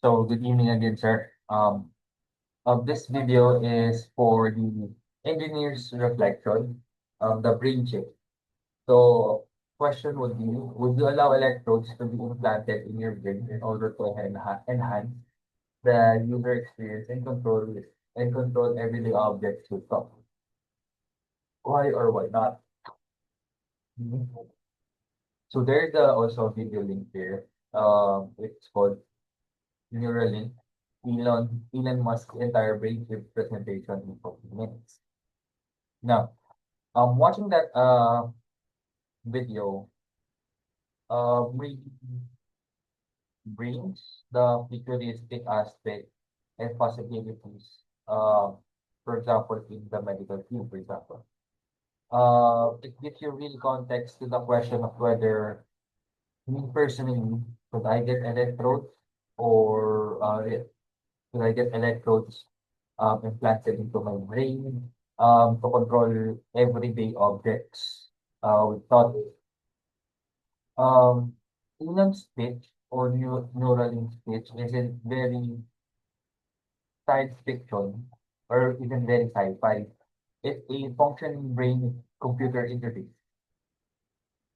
So good evening again, sir. This video is for the engineer's reflection of the brain chip. So question would be, would you allow electrodes to be implanted in your brain in order to enhance the user experience and control everyday objects with thought? Why or why not? Mhm. So there's also a video link here. It's called Neuralink, Elon Musk's entire brain chip presentation in 40 minutes. Now, watching that video really brings the futuristic aspect and possibilities. For example, in the medical field, for example. It gives you real context to the question of whether me personally, should I get electrodes or should I get electrodes implanted into my brain to control everyday objects with thought. Um, Unang speech or Neuralink speech isn't very science fiction or even very sci-fi. It's a functioning brain computer interface.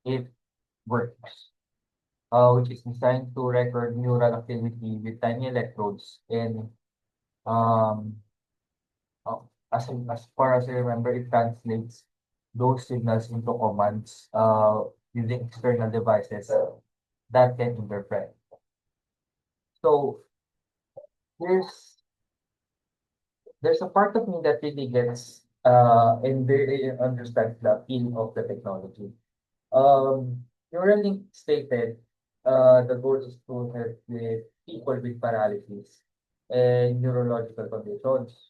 It works, which is designed to record neural activity with tiny electrodes and um, Uh, as far as I remember, it translates those signals into commands using external devices that can interpret. So there's there's a part of me that really gets and very understands the appeal of the technology. Neuralink stated the goal is to help with people with paralysis and neurological conditions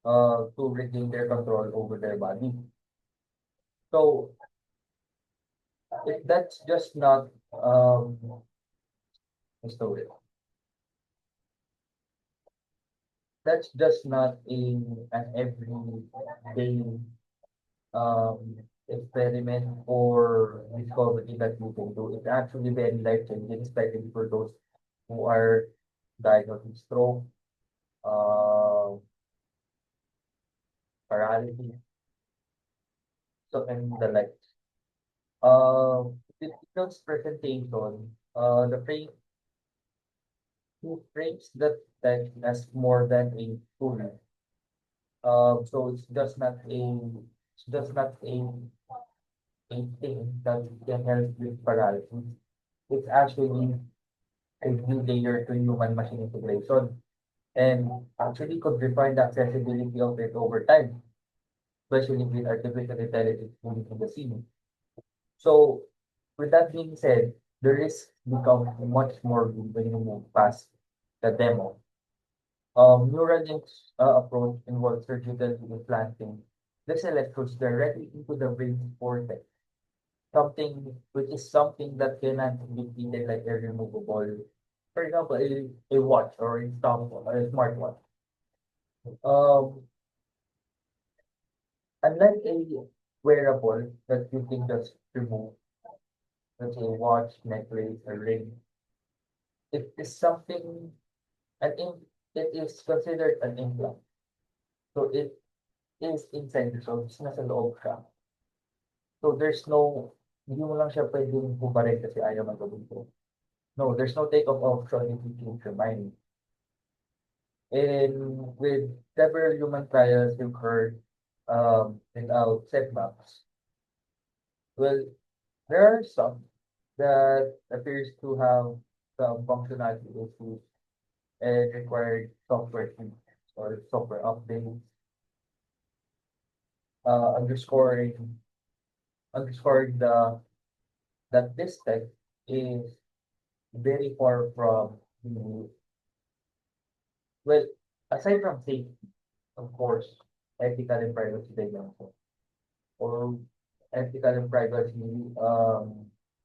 to regain their control over their body. So that's just not what's the word? That's just not an everyday experiment or discovery that you can do. It's actually very life changing, especially for those who are diagnosed with stroke, uh, paralysis, so and the like. With Tito's presentation, he frames that tech as more than a tool. So it's just not a thing that can help with paralysis. It's actually a new layer to human machine integration and actually could refine the accessibility of it over time, especially with artificial intelligence moving in the scene. So with that being said, the risk becomes much more real when you move past the demo. Neuralink's approach involves surgically implanting these electrodes directly into the brain's cortex, something that cannot be treated like a removable, for example, a watch or a stopwatch or a smartwatch. Um, Unlike a wearable that you can just remove, let's say a watch, necklace, a ring, it is something an in, it is considered an implant. So it is inside the soul, it's nasa loob siya. So hindi mo lang siya pwedeng hubarin kasi ayaw man gawin ko. No, there's no take-off option if you change your mind. And with several human trials you've heard without setbacks, well, there are some that appears to have some functionality issues and required software tweaks or software updates, uh, underscoring underscoring that this tech is very far from the well, aside from safety, of course, ethical and privacy dimension or ethical and privacy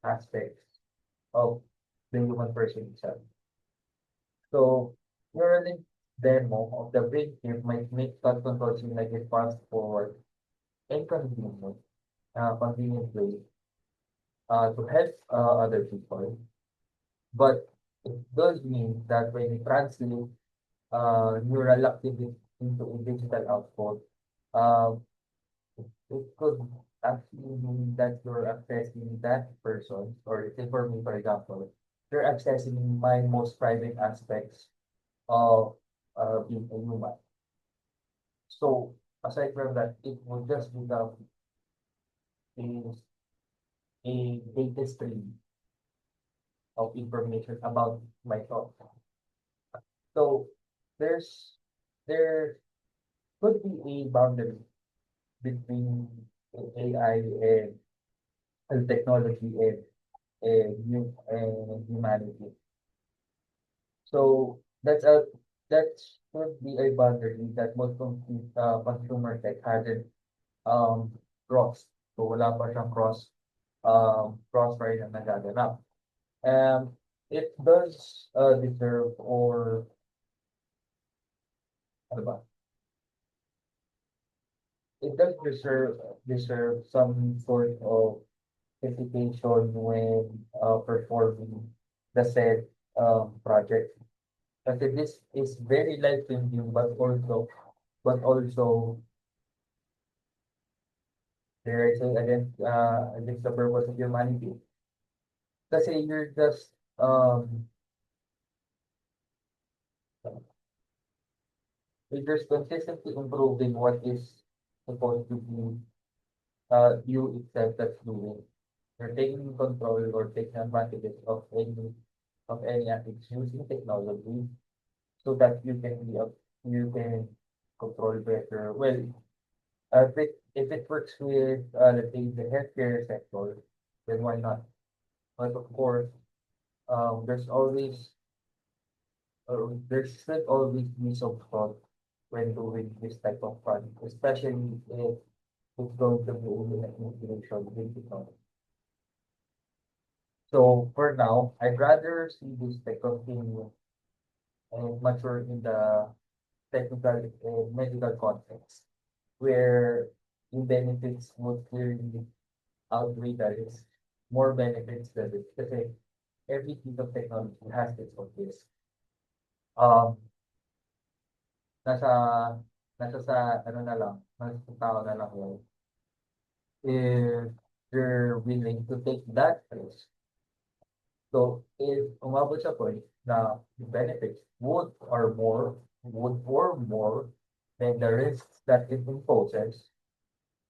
aspects of the human person itself. So Neuralink demo of the brain chip might make thought control seem like a fast forward and convenient way to help other people. But It does mean that when you translate neural activity into a digital output, uh, it could actually mean that you're accessing that person, or let's say for me, for example, you're accessing my most private aspects of being a human. So aside from that, it will just become a, a data stream of information about my thought. So there's there could be a boundary between AI and technology and humanity. So that should be a boundary that most consumer tech hasn't um crossed. So wala pa siyang crossfire na nagaganap. It does deserve or ano ba? It does deserve some sort of hesitation when performing the said project. Kasi this is very life-changing, but also there is against the purpose of humanity. Kasi you're just consistently improving what is supposed to be you itself that's doing. You're taking control or taking advantage of any aspects using technology so that you can control better. Well, if it works with let's say the healthcare sector, then why not? But of course, there should always be some thought when doing this type of project, especially if it's going to be an integration with technology. So for now, I'd rather see this tech continue and mature in the technical and medical context, where the benefits would clearly outweigh the risk, more benefits than risk. Kasi every piece of technology has its own risk. Um, nasa, nasa sa, ano na lang, nasa sa tao na lang yun. If they're willing to take that risk. So, if umabot sa point na the benefits would or more than the risks that it imposes,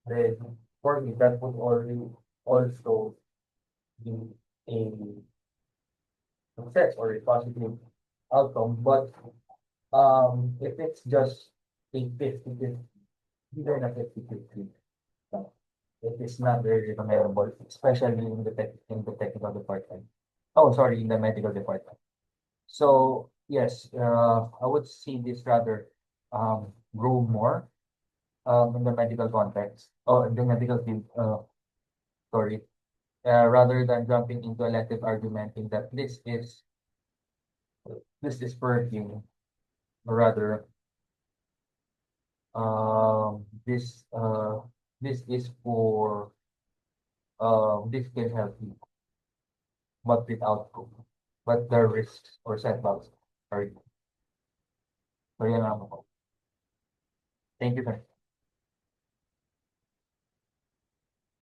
then for me, that would already also be a success or a positive outcome. But if it's just a 50-50, even a 50-50, no, it is not very recommendable, especially in the technical department. Oh, sorry, in the medical department. So yes, I would see this rather grow more in the medical context or in the medical field. Sorry, rather than jumping into elective argumenting that this is perfume, or rather, this this is for this can help you, but without proof. But the risks or setbacks are so yan lang ako. Thank you, sir.